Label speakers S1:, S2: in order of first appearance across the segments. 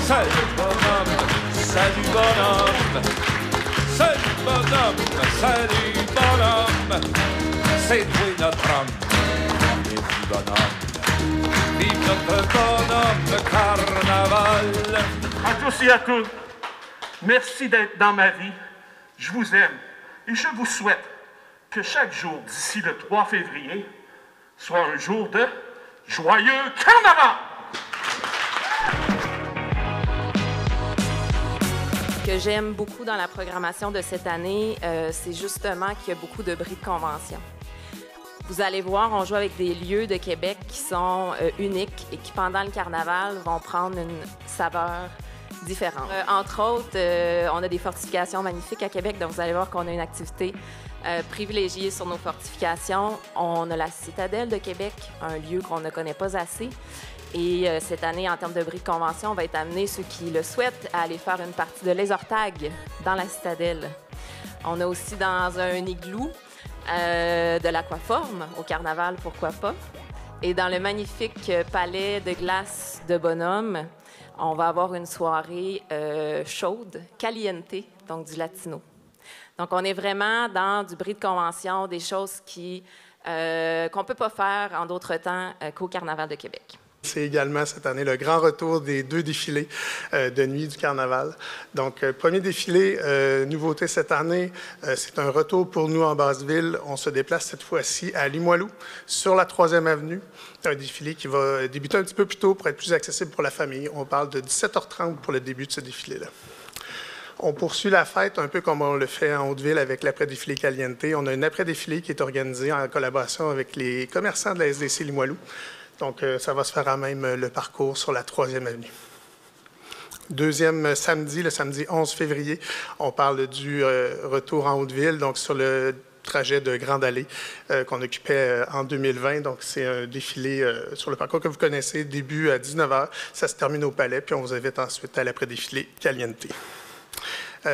S1: Salut bonhomme, salut bonhomme, salut bonhomme, salut bonhomme, c'est toi notre homme, et vive bonhomme, vive notre bonhomme carnaval.
S2: À tous et à toutes, merci d'être dans ma vie, je vous aime et je vous souhaite que chaque jour d'ici le 3 février soit un jour de joyeux carnaval!
S3: Ce que j'aime beaucoup dans la programmation de cette année, c'est justement qu'il y a beaucoup de bris de convention. Vous allez voir, on joue avec des lieux de Québec qui sont uniques et qui, pendant le carnaval, vont prendre une saveur différente. Entre autres, on a des fortifications magnifiques à Québec, donc vous allez voir qu'on a une activité privilégiée sur nos fortifications. On a la Citadelle de Québec, un lieu qu'on ne connaît pas assez. Et cette année, en termes de bris de convention, on va être amené, ceux qui le souhaitent, à aller faire une partie de laser-tag dans la Citadelle. On a aussi dans un igloo de l'aquaforme au carnaval, pourquoi pas. Et dans le magnifique palais de glace de Bonhomme, on va avoir une soirée chaude, caliente, donc du latino. Donc on est vraiment dans du bris de convention, des choses qu'on ne peut pas faire en d'autres temps qu'au Carnaval de Québec.
S4: C'est également cette année le grand retour des 2 défilés de nuit du carnaval. Donc, premier défilé, nouveauté cette année, c'est un retour pour nous en Basse-Ville. On se déplace cette fois-ci à Limoilou, sur la 3e avenue. Un défilé qui va débuter un petit peu plus tôt pour être plus accessible pour la famille. On parle de 17h30 pour le début de ce défilé-là. On poursuit la fête un peu comme on le fait en Haute-Ville avec l'après-défilé Caliente. On a un après-défilé qui est organisé en collaboration avec les commerçants de la SDC Limoilou. Donc, ça va se faire à même le parcours sur la 3e avenue. Deuxième samedi, le samedi 11 février, on parle du retour en Haute-Ville, donc sur le trajet de Grande Allée qu'on occupait en 2020. Donc, c'est un défilé sur le parcours que vous connaissez, début à 19h. Ça se termine au Palais, puis on vous invite ensuite à l'après-défilé Caliente.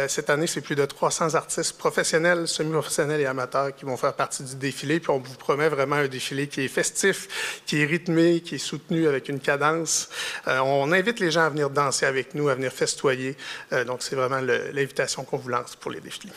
S4: Cette année, c'est plus de 300 artistes professionnels, semi-professionnels et amateurs qui vont faire partie du défilé. Puis on vous promet vraiment un défilé qui est festif, qui est rythmé, qui est soutenu avec une cadence. On invite les gens à venir danser avec nous, à venir festoyer. Donc, c'est vraiment l'invitation qu'on vous lance pour les défilés.